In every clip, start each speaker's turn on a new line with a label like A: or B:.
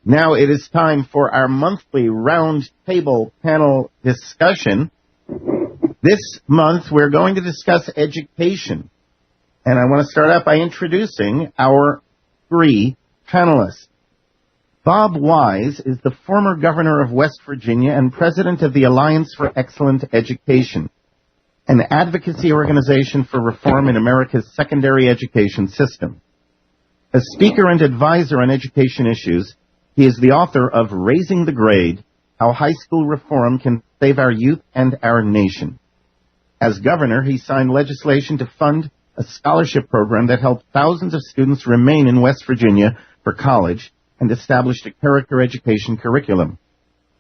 A: Now it is time for our monthly round table panel discussion. This month we're going to discuss education. And I want to start out by introducing our three panelists. Bob Wise is the former governor of West Virginia and president of the Alliance for Excellent Education, an advocacy organization for reform in America's secondary education system. A speaker and advisor on education issues, he is the author of Raising the Grade, How High School Reform Can Save Our Youth and Our Nation. As governor, he signed legislation to fund a scholarship program that helped thousands of students remain in West Virginia for college and established a character education curriculum.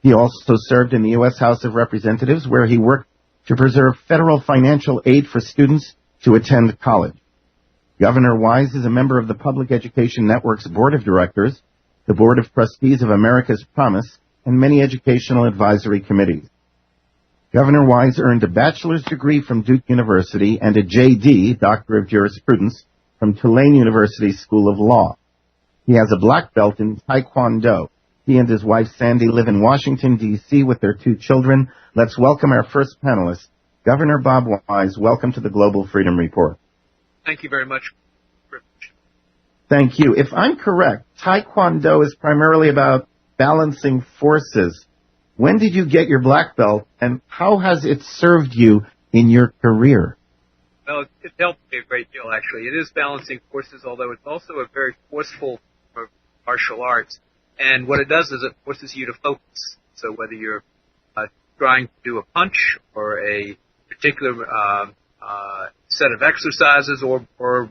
A: He also served in the U.S. House of Representatives, where he worked to preserve federal financial aid for students to attend college. Governor Wise is a member of the Public Education Network's Board of Directors, the Board of Trustees of America's Promise, and many educational advisory committees. Governor Wise earned a bachelor's degree from Duke University and a J.D., Doctor of Jurisprudence, from Tulane University School of Law. He has a black belt in Taekwondo. He and his wife Sandy live in Washington, D.C. with their two children. Let's welcome our first panelist, Governor Bob Wise. Welcome to the Global Freedom Report.
B: Thank you very much.
A: Thank you. If I'm correct, Taekwondo is primarily about balancing forces. When did you get your black belt, and how has it served you in your career?
B: Well, it helped me a great deal, actually. It is balancing forces, although it's also a very forceful martial arts. And what it does is it forces you to focus. So whether you're trying to do a punch or a particular set of exercises or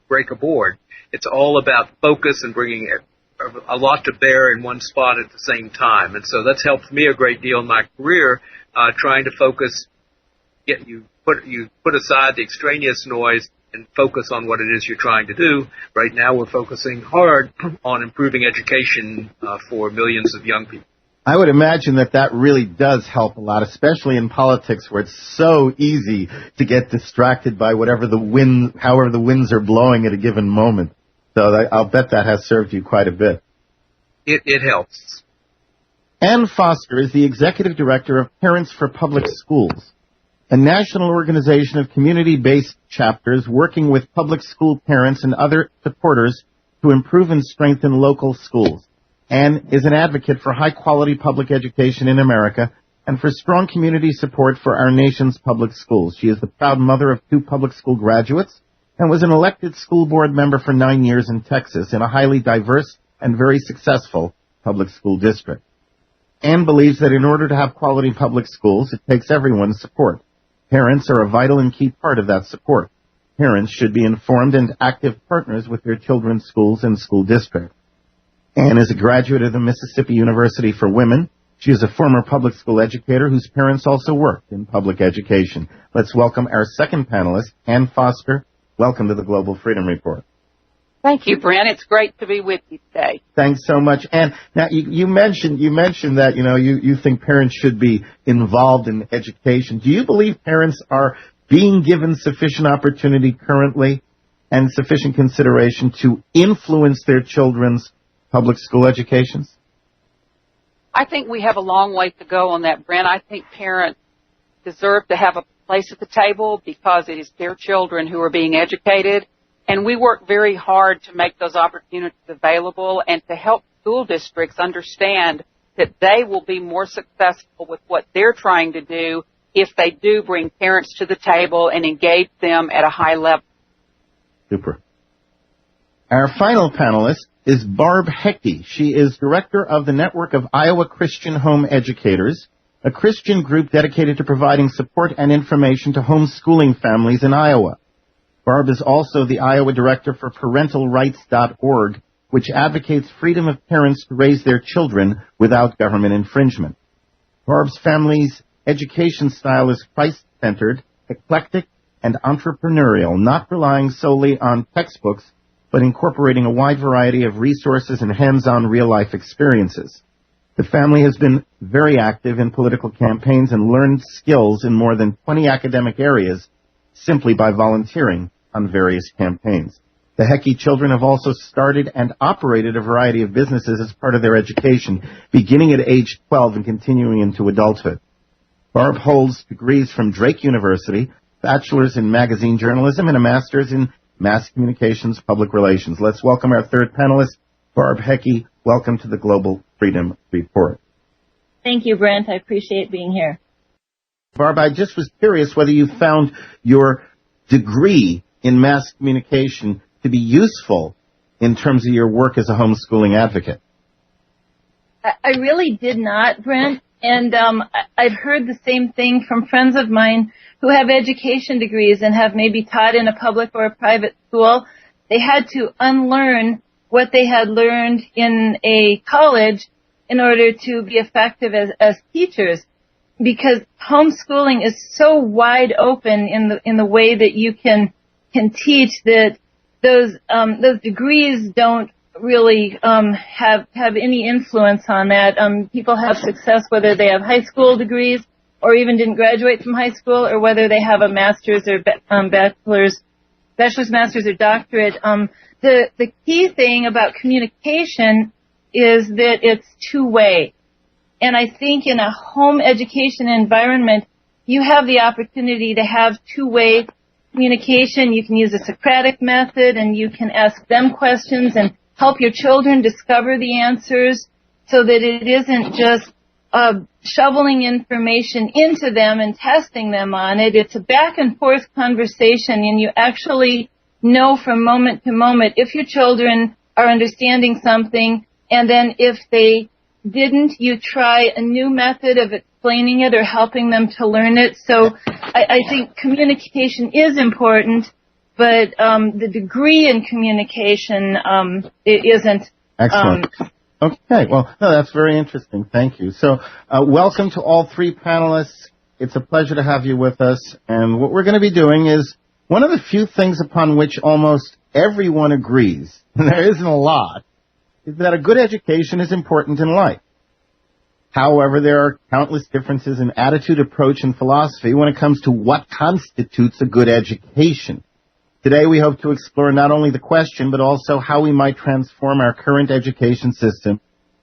B: break a board, it's all about focus and bringing a lot to bear in one spot at the same time. And so that's helped me a great deal in my career, trying to focus, you put aside the extraneous noise and focus on what it is you're trying to do. Right now we're focusing hard on improving education for millions of young people.
A: I would imagine that really does help a lot, especially in politics where it's so easy to get distracted by however the winds are blowing at a given moment. So I'll bet that has served you quite a bit.
B: It helps.
A: Ann Foster is the executive director of Parents for Public Schools, a national organization of community-based chapters working with public school parents and other supporters to improve and strengthen local schools. Ann is an advocate for high-quality public education in America and for strong community support for our nation's public schools. She is the proud mother of 2 public school graduates and was an elected school board member for 9 years in Texas in a highly diverse and very successful public school district. Ann believes that in order to have quality public schools, it takes everyone's support. Parents are a vital and key part of that support. Parents should be informed and active partners with their children's schools and school districts. Ann is a graduate of the Mississippi University for Women. She is a former public school educator whose parents also worked in public education. Let's welcome our second panelist, Ann Foster. Welcome to the Global Freedom Report.
C: Thank you, Brent. It's great to be with you today.
A: Thanks so much. Ann, now you mentioned that, you think parents should be involved in education. Do you believe parents are being given sufficient opportunity currently and sufficient consideration to influence their children's public school educations?
C: I think we have a long way to go on that, Brent. I think parents deserve to have a place at the table because it is their children who are being educated. And we work very hard to make those opportunities available and to help school districts understand that they will be more successful with what they're trying to do if they do bring parents to the table and engage them at a high level.
A: Super. Our final panelist is Barb Heckey. She is director of the Network of Iowa Christian Home Educators, a Christian group dedicated to providing support and information to homeschooling families in Iowa. Barb is also the Iowa director for ParentalRights.org, which advocates freedom of parents to raise their children without government infringement. Barb's family's education style is Christ-centered, eclectic, and entrepreneurial, not relying solely on textbooks, but incorporating a wide variety of resources and hands-on real-life experiences. The family has been very active in political campaigns and learned skills in more than 20 academic areas simply by volunteering on various campaigns. The Hecky children have also started and operated a variety of businesses as part of their education, beginning at age 12 and continuing into adulthood. Barb holds degrees from Drake University, bachelor's in magazine journalism, and a master's in mass communications, public relations. Let's welcome our third panelist, Barb Hecky. Welcome to the Global Freedom Report.
D: Thank you, Brent. I appreciate being here.
A: Barb, I just was curious whether you found your degree in mass communication to be useful in terms of your work as a homeschooling advocate.
D: I really did not, Brent. And I've heard the same thing from friends of mine who have education degrees and have maybe taught in a public or a private school. They had to unlearn what they had learned in a college in order to be effective as teachers, because homeschooling is so wide open in the way that you can teach that those degrees don't really have any influence on that. People have success whether they have high school degrees or even didn't graduate from high school, or whether they have a master's or bachelor's, master's, or doctorate. The key thing about communication is that it's two-way. And I think in a home education environment, you have the opportunity to have two-way communication. You can use a Socratic method, and you can ask them questions and help your children discover the answers, so that it isn't just shoveling information into them and testing them on it. It's a back and forth conversation, and you actually know from moment to moment if your children are understanding something, and then if they didn't, you try a new method of explaining it or helping them to learn it. So I think communication is important, but the degree in communication it isn't.
A: Excellent. Okay. Well, no, that's very interesting. Thank you. So welcome to all three panelists. It's a pleasure to have you with us. And what we're going to be doing is one of the few things upon which almost everyone agrees, and there isn't a lot, is that a good education is important in life. However, there are countless differences in attitude, approach, and philosophy when it comes to what constitutes a good education. Today, we hope to explore not only the question, but also how we might transform our current education system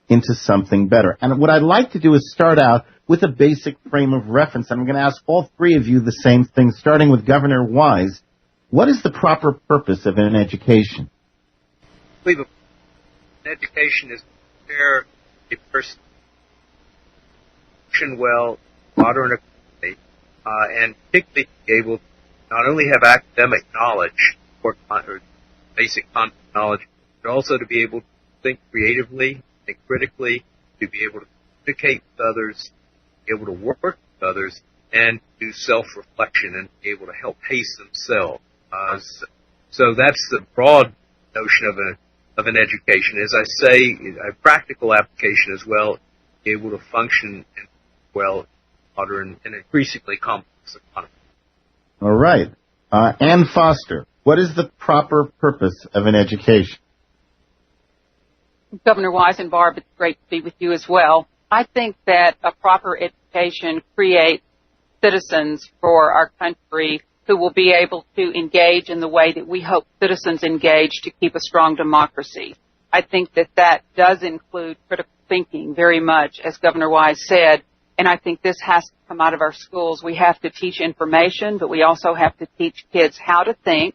A: into something better. And what I'd like to do is start out with a basic frame of reference. And I'm going to ask all three of you the same thing, starting with Governor Wise. What is the proper purpose of an education?
B: I believe an education is to prepare a person to function well, modern economy, and particularly be able to not only have academic knowledge or basic content knowledge, but also to be able to think creatively, think critically, to be able to communicate with others, be able to work with others, and do self-reflection and be able to help pace themselves. So that's the broad notion of an education. As I say, a practical application as well, be able to function well in modern and increasingly complex economy.
A: All right. Ann Foster, what is the proper purpose of an education?
C: Governor Wise and Barb, it's great to be with you as well. I think that a proper education creates citizens for our country who will be able to engage in the way that we hope citizens engage to keep a strong democracy. I think that does include critical thinking very much, as Governor Wise said, and I think this has to come out of our schools. We have to teach information, but we also have to teach kids how to think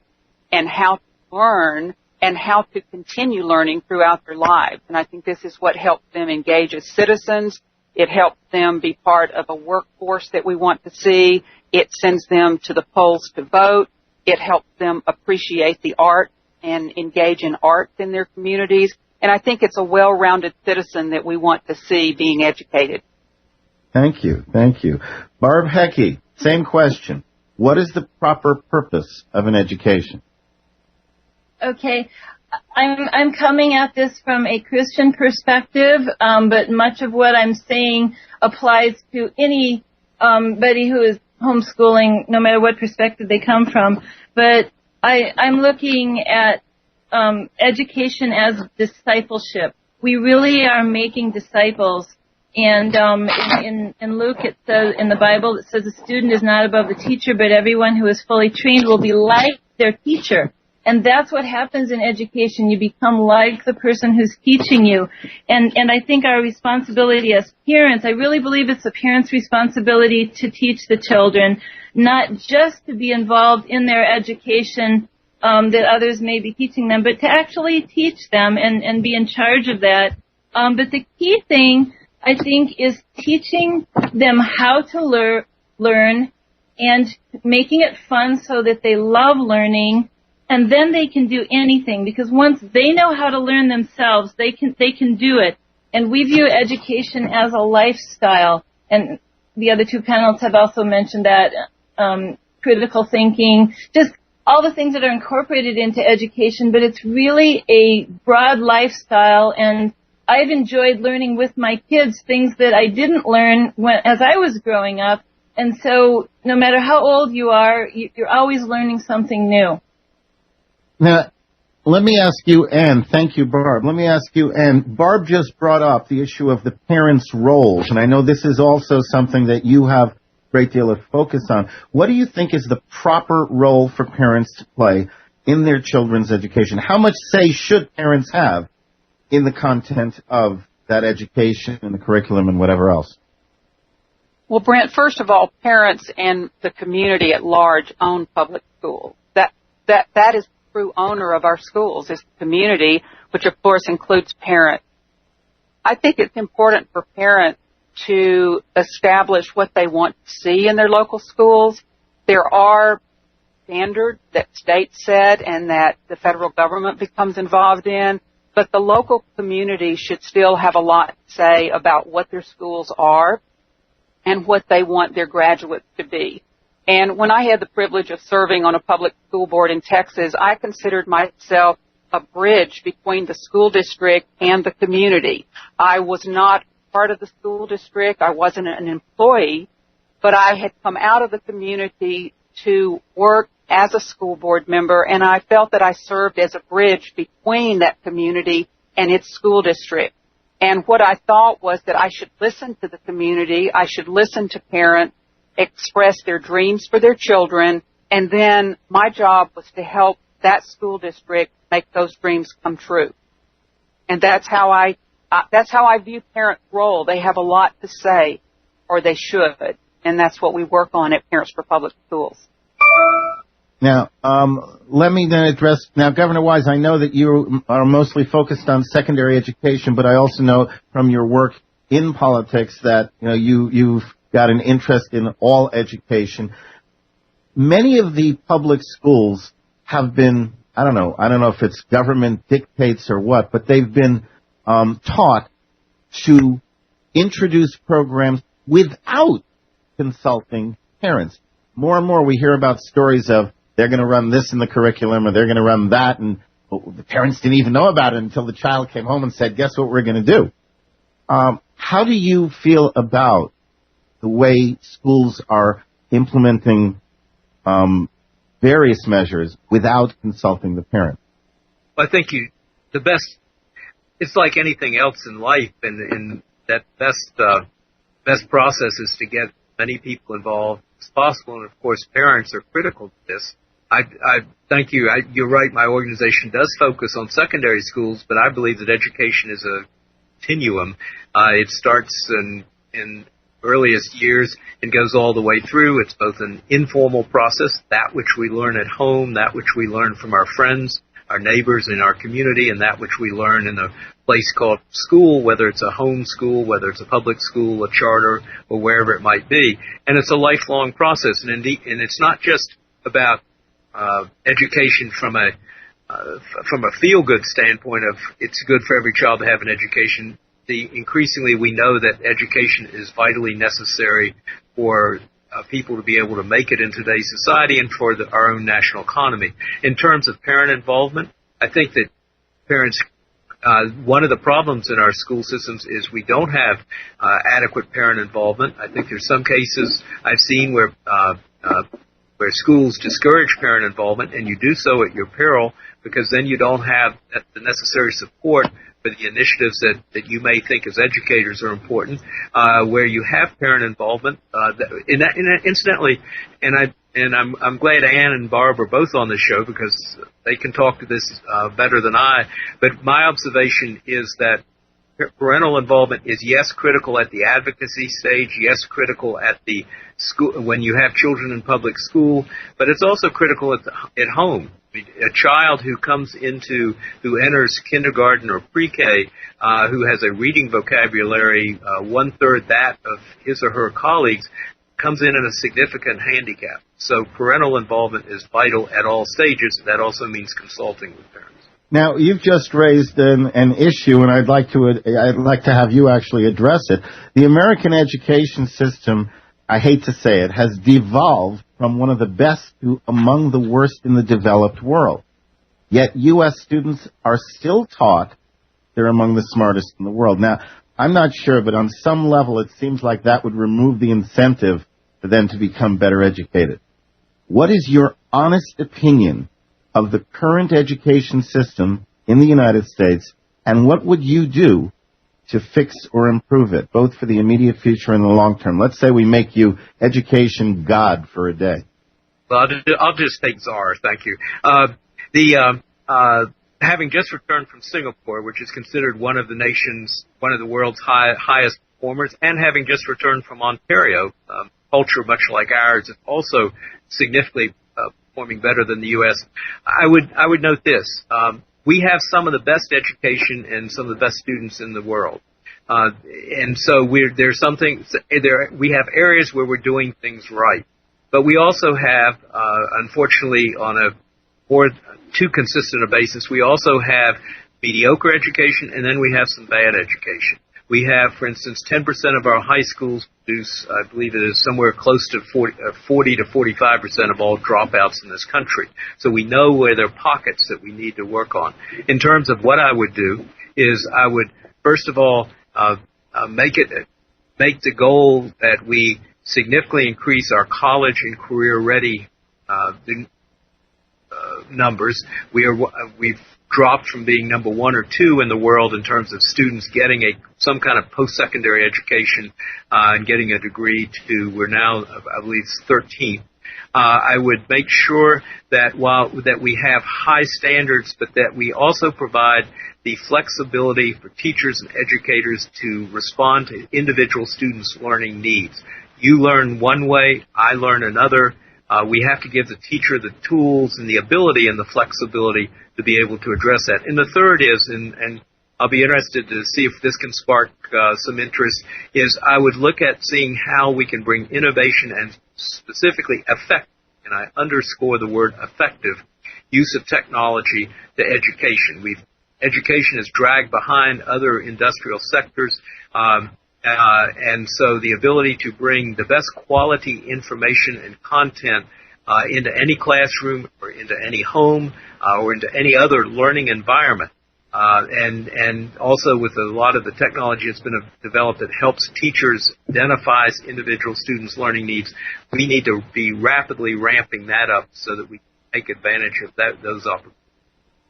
C: and how to learn and how to continue learning throughout their lives. And I think this is what helps them engage as citizens. It helps them be part of a workforce that we want to see. It sends them to the polls to vote. It helps them appreciate the art and engage in arts in their communities. And I think it's a well-rounded citizen that we want to see being educated.
A: Thank you. Thank you. Barb Hecky, same question. What is the proper purpose of an education?
D: Okay. I'm coming at this from a Christian perspective, but much of what I'm saying applies to anybody who is homeschooling, no matter what perspective they come from. But I'm looking at education as discipleship. We really are making disciples. And in Luke, it says in the Bible, it says the student is not above the teacher, but everyone who is fully trained will be like their teacher. And that's what happens in education. You become like the person who's teaching you. And I think our responsibility as parents, I really believe it's the parents' responsibility to teach the children, not just to be involved in their education that others may be teaching them, but to actually teach them and be in charge of that. But the key thing, I think, is teaching them how to learn and making it fun so that they love learning, and then they can do anything, because once they know how to learn themselves, they can do it. And we view education as a lifestyle, and the other two panels have also mentioned that, critical thinking, just all the things that are incorporated into education, but it's really a broad lifestyle, and I've enjoyed learning with my kids things that I didn't learn as I was growing up. And so no matter how old you are, you're always learning something new.
A: Now, let me ask you, Ann, thank you, Barb. Let me ask you, Ann, Barb just brought up the issue of the parents' roles, and I know this is also something that you have a great deal of focus on. What do you think is the proper role for parents to play in their children's education? How much say should parents have in the content of that education and the curriculum and whatever else?
C: Well, Brent, first of all, parents and the community at large own public schools. That is the true owner of our schools, is the community, which of course includes parents. I think it's important for parents to establish what they want to see in their local schools. There are standards that states set and that the federal government becomes involved in, but the local community should still have a lot to say about what their schools are and what they want their graduates to be. And when I had the privilege of serving on a public school board in Texas, I considered myself a bridge between the school district and the community. I was not part of the school district. I wasn't an employee, but I had come out of the community to work as a school board member, and I felt that I served as a bridge between that community and its school district. And what I thought was that I should listen to the community, I should listen to parents, express their dreams for their children, and then my job was to help that school district make those dreams come true. And that's how I view parents' role. They have a lot to say, or they should, and that's what we work on at Parents for Public Schools.
A: Now, let me then address, now, Governor Wise, I know that you are mostly focused on secondary education, but I also know from your work in politics that, you've got an interest in all education. Many of the public schools have been, I don't know if it's government dictates or what, but they've been taught to introduce programs without consulting parents. More and more we hear about stories of they're going to run this in the curriculum or they're going to run that, and the parents didn't even know about it until the child came home and said, guess what we're going to do? How do you feel about the way schools are implementing various measures without consulting the parent?
B: I think it's like anything else in life, and that best process is to get many people involved as possible, and of course parents are critical to this. I thank you. You're right. My organization does focus on secondary schools, but I believe that education is a continuum. It starts in earliest years and goes all the way through. It's both an informal process, that which we learn at home, that which we learn from our friends, our neighbors in our community, and that which we learn in a place called school, whether it's a home school, whether it's a public school, a charter, or wherever it might be. And it's a lifelong process, and it's not just about education from a feel-good standpoint of it's good for every child to have an education. Increasingly we know that education is vitally necessary for people to be able to make it in today's society and for our own national economy. In terms of parent involvement, I think that parents, one of the problems in our school systems is we don't have adequate parent involvement. I think there's some cases I've seen where schools discourage parent involvement, and you do so at your peril, because then you don't have the necessary support for the initiatives that you may think as educators are important, where you have parent involvement. Incidentally, I'm glad Ann and Barb are both on the show because they can talk to this better than I. But my observation is that parental involvement is, yes, critical at the advocacy stage, yes, critical at the school when you have children in public school, but it's also critical at home. I mean, a child who enters kindergarten or pre-K, who has a reading vocabulary 1/3 that of his or her colleagues, comes in at a significant handicap. So parental involvement is vital at all stages. That also means consulting with parents.
A: Now, you've just raised an issue, and I'd like to have you actually address it. The American education system, I hate to say it, has devolved from one of the best to among the worst in the developed world. Yet U.S. students are still taught they're among the smartest in the world. Now, I'm not sure, but on some level it seems like that would remove the incentive for them to become better educated. What is your honest opinion of the current education system in the United States, and what would you do to fix or improve it, both for the immediate future and the long term? Let's say we make you education god for a day.
B: Well, I'll just take czar, thank you. Having just returned from Singapore, which is considered one of the world's highest performers, and having just returned from Ontario, culture much like ours, is also significantly performing better than the U.S. I would note this: we have some of the best education and some of the best students in the world, and so we have areas where we're doing things right, but we also have, unfortunately, on a more too consistent a basis, we also have mediocre education, and then we have some bad education. We have, for instance, 10% of our high schools produce, I believe it is somewhere close to 40 to 45% of all dropouts in this country. So we know where there are pockets that we need to work on. In terms of what I would do is I would, first of all, make the goal that we significantly increase our college and career-ready numbers. We've dropped from being number 1 or 2 in the world in terms of students getting some kind of post-secondary education and getting a degree to, we're now, I believe, 13th. I would make sure that that we have high standards, but that we also provide the flexibility for teachers and educators to respond to individual students' learning needs. You learn one way, I learn another. We have to give the teacher the tools and the ability and the flexibility to be able to address that. And the third is, and I'll be interested to see if this can spark some interest, is I would look at seeing how we can bring innovation and specifically effective, and I underscore the word effective, use of technology to education. Education is dragged behind other industrial sectors, and so the ability to bring the best quality information and content into any classroom or into any home or into any other learning environment. And also with a lot of the technology that's been developed that helps teachers identifies individual students' learning needs, we need to be rapidly ramping that up so that we can take advantage of those opportunities.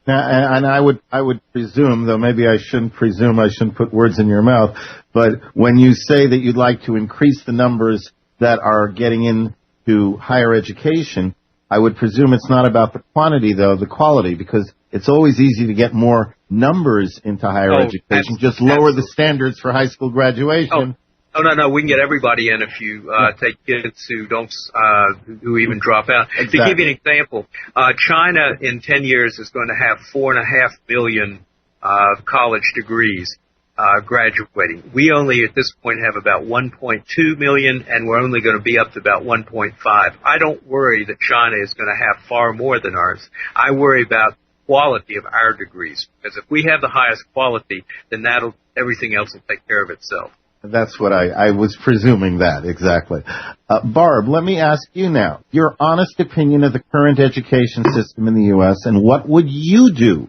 A: Now, and I would presume, though maybe I shouldn't presume, I shouldn't put words in your mouth, but when you say that you'd like to increase the numbers that are getting into higher education, I would presume it's not about the quantity, though, the quality, because it's always easy to get more numbers into higher education. Just lower the standards for high school graduation.
B: No. We can get everybody in if you take kids who even drop out.
A: Exactly.
B: To give you an example, China in 10 years is going to have 4.5 million college degrees graduating. We only at this point have about 1.2 million, and we're only going to be up to about 1.5. I don't worry that China is going to have far more than ours. I worry about quality of our degrees, because if we have the highest quality, then everything else will take care of itself.
A: That's what I was presuming that, exactly. Barb, let me ask you now, your honest opinion of the current education system in the U.S., and what would you do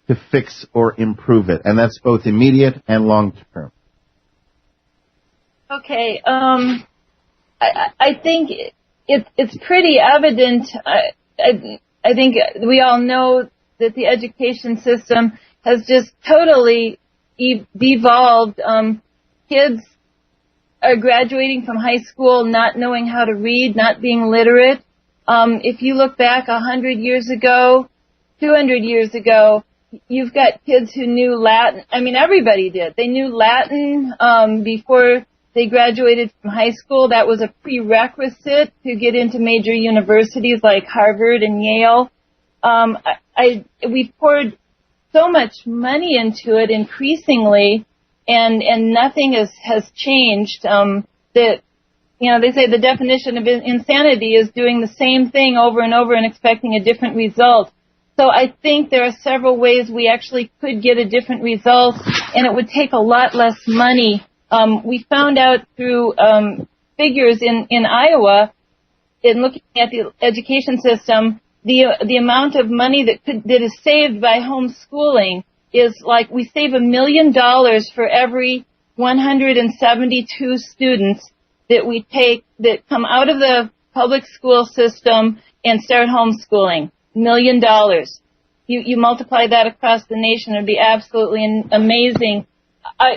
A: to fix or improve it? And that's both immediate and long term.
D: Okay, I think it's pretty evident. I think we all know that the education system has just totally devolved. Kids are graduating from high school not knowing how to read, not being literate. If you look back 100 years ago, 200 years ago, you've got kids who knew Latin. I mean, everybody did. They knew Latin before they graduated from high school. That was a prerequisite to get into major universities like Harvard and Yale. We've poured so much money into it increasingly, and nothing has changed. That, you know, they say the definition of insanity is doing the same thing over and over and expecting a different result. So I think there are several ways we actually could get a different result, and it would take a lot less money. We found out through figures in Iowa, in looking at the education system, the amount of money that is saved by homeschooling is like we save $1 million for every 172 students that we take that come out of the public school system and start homeschooling. $1 million. You multiply that across the nation, it would be absolutely amazing.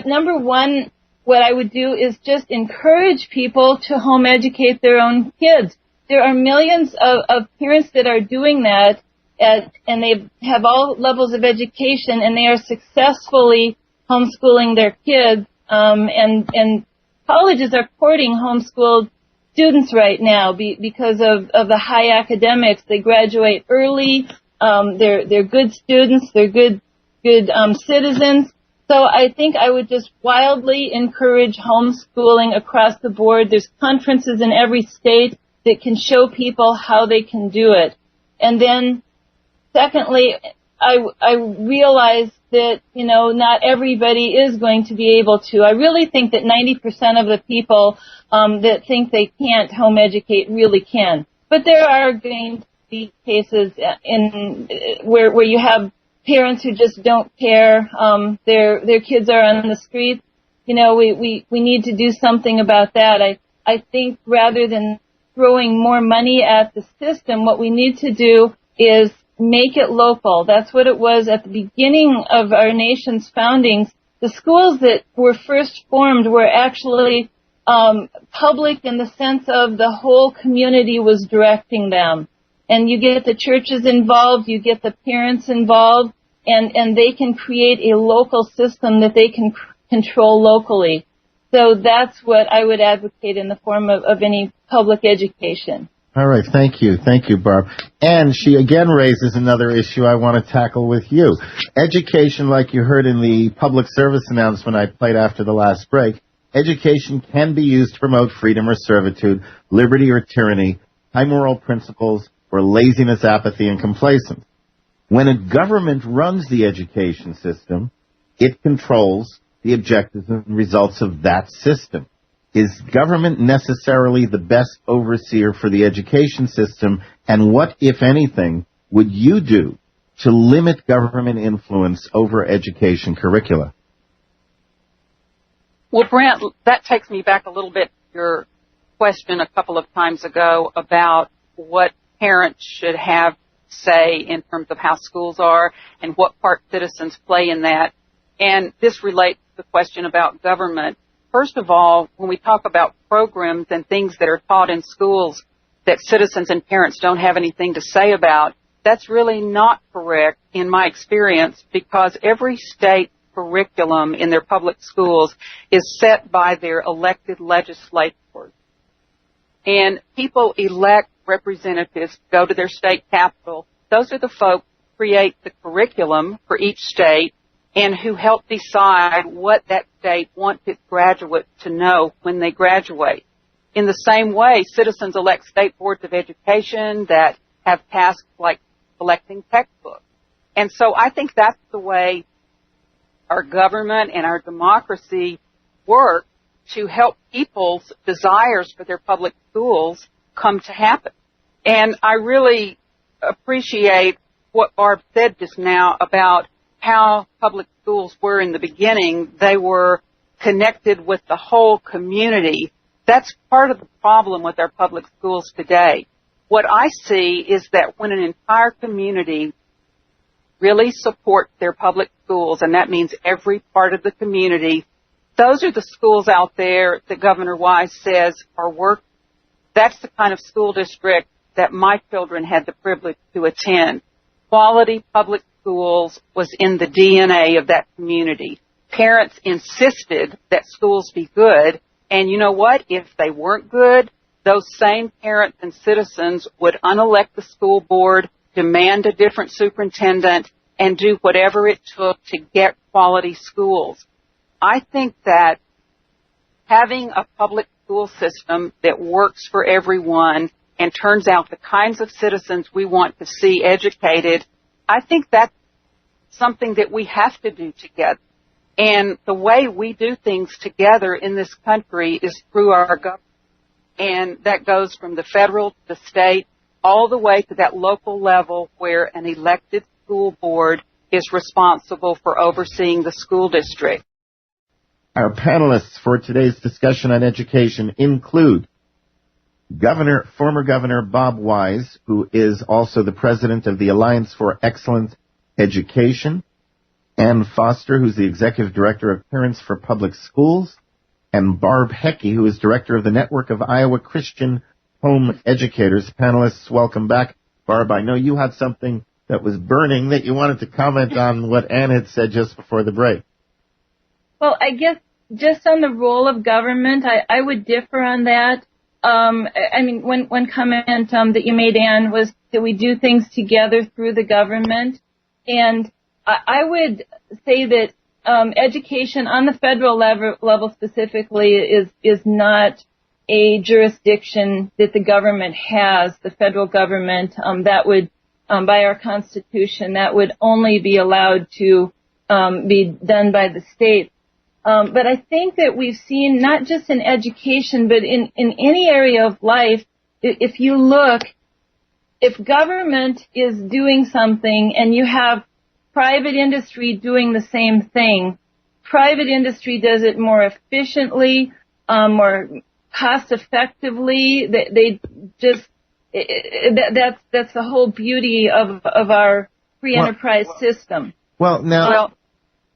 D: Number one, what I would do is just encourage people to home educate their own kids. There are millions of parents that are doing that, and they have all levels of education, and they are successfully homeschooling their kids. And colleges are courting homeschooled students right now because of the high academics. They graduate early. They're good students. They're good citizens. So I think I would just wildly encourage homeschooling across the board. There's conferences in every state that can show people how they can do it. And then, secondly, I realize that, you know, not everybody is going to be able to. I really think that 90% of the people that think they can't home educate really can. But there are going to be cases where you have parents who just don't care. Their kids are on the street. You know, we need to do something about that. I think rather than throwing more money at the system, what we need to do is make it local. That's what it was at the beginning of our nation's foundings. The schools that were first formed were actually public in the sense of the whole community was directing them. And you get the churches involved, you get the parents involved, and they can create a local system that they can control locally. So that's what I would advocate in the form of any public education.
A: All right, thank you. Thank you, Barb. And she again raises another issue I want to tackle with you. Education, like you heard in the public service announcement I played after the last break, education can be used to promote freedom or servitude, liberty or tyranny, high moral principles, or laziness, apathy, and complacence. When a government runs the education system, it controls the objectives and results of that system. Is government necessarily the best overseer for the education system? And what, if anything, would you do to limit government influence over education curricula?
C: Well, Brent, that takes me back a little bit to your question a couple of times ago about what parents should have say in terms of how schools are and what part citizens play in that. And this relates to the question about government. First of all, when we talk about programs and things that are taught in schools that citizens and parents don't have anything to say about, that's really not correct in my experience, because every state curriculum in their public schools is set by their elected legislators. And people elect representatives, go to their state capital. Those are the folks who create the curriculum for each state and who help decide what that state wants its graduates to know when they graduate. In the same way, citizens elect state boards of education that have tasks like selecting textbooks. And so I think that's the way our government and our democracy work to help people's desires for their public schools come to happen. And I really appreciate what Barb said just now about how public schools were in the beginning. They were connected with the whole community. That's part of the problem with our public schools today. What I see is that when an entire community really support their public schools, and that means every part of the community. Those are the schools out there that Governor Wise says are work. That's the kind of school district that my children had the privilege to attend. Quality public schools was in the DNA of that community. Parents insisted that schools be good, and you know what? If they weren't good, those same parents and citizens would unelect the school board, demand a different superintendent, and do whatever it took to get quality schools. I think that having a public school system that works for everyone and turns out the kinds of citizens we want to see educated, I think that's something that we have to do together. And the way we do things together in this country is through our government. And that goes from the federal to the state, all the way to that local level where an elected school board is responsible for overseeing the school district.
A: Our panelists for today's discussion on education include former Governor Bob Wise, who is also the president of the Alliance for Excellent Education, Ann Foster, who's the executive director of Parents for Public Schools, and Barb Hecky, who is director of the Network of Iowa Christian Home Educators. Panelists, welcome back. Barb, I know you had something that was burning that you wanted to comment on what Ann had said just before the break.
D: Well, I guess just on the role of government, I would differ on that. One comment that you made, Ann, was that we do things together through the government. And I would say that education on the federal level specifically is not a jurisdiction that the government has, the federal government. That would, by our Constitution, that would only be allowed to be done by the states. But I think that we've seen, not just in education, but in any area of life, if you look, if government is doing something and you have private industry doing the same thing, private industry does it more efficiently, more cost effectively. That's the whole beauty of our free enterprise system.
A: Well, now,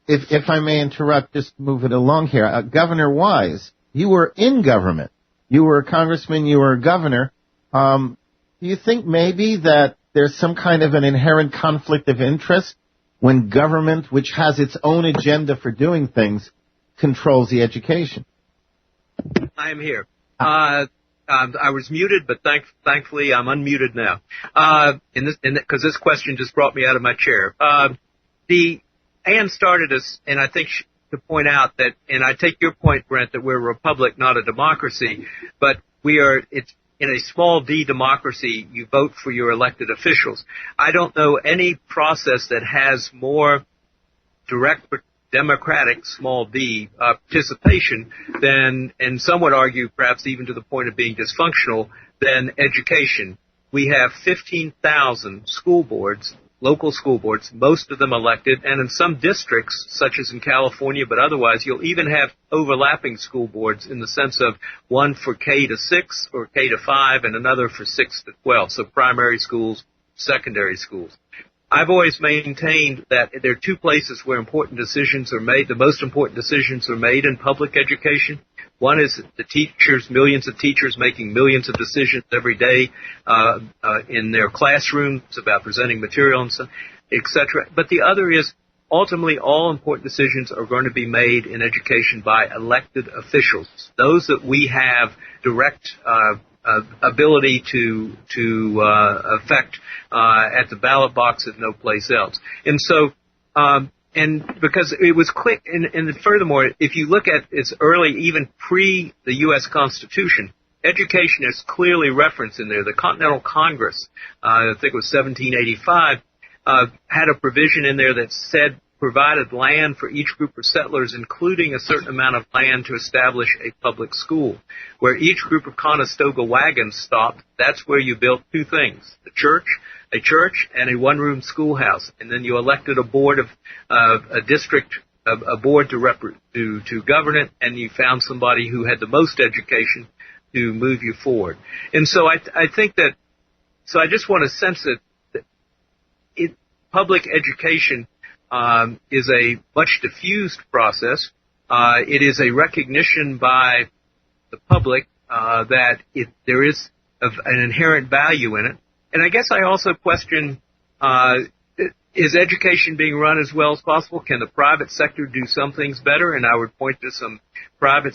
A: if I may interrupt, just move it along here. Governor Wise, you were in government. You were a congressman, you were a governor. Do you think maybe that there's some kind of an inherent conflict of interest when government, which has its own agenda for doing things, controls the education?
B: I am here. I was muted, but thankfully I'm unmuted now. Because this question just brought me out of my chair. Ann started us, and I think to point out that, and I take your point, Brent, that we're a republic, not a democracy, but it's in a small d democracy, you vote for your elected officials. I don't know any process that has more direct democratic, small d, participation than, and some would argue perhaps even to the point of being dysfunctional, than education. We have 15,000 school boards, local school boards, most of them elected, and in some districts, such as in California, but otherwise, you'll even have overlapping school boards in the sense of one for K to 6 or K to 5 and another for 6 to 12, so primary schools, secondary schools. I've always maintained that there are two places where important decisions are made. The most important decisions are made in public education. One is the teachers, millions of teachers making millions of decisions every day in their classrooms about presenting material and so, et cetera. But the other is ultimately all important decisions are going to be made in education by elected officials, those that we have direct ability to affect at the ballot box if no place else. And so and because it was quick, and furthermore, if you look at its early, even pre the U.S. Constitution, education is clearly referenced in there. The Continental Congress, I think it was 1785, had a provision in there that said, provided land for each group of settlers, including a certain amount of land to establish a public school. Where each group of Conestoga wagons stopped, that's where you built two things, a church and a one-room schoolhouse. And then you elected a board of a district, a board to govern it, and you found somebody who had the most education to move you forward. And so I think that, so I just want to sense that public education is a much diffused process. It is a recognition by the public that there is an inherent value in it. And I guess I also question, is education being run as well as possible? Can the private sector do some things better? And I would point to some private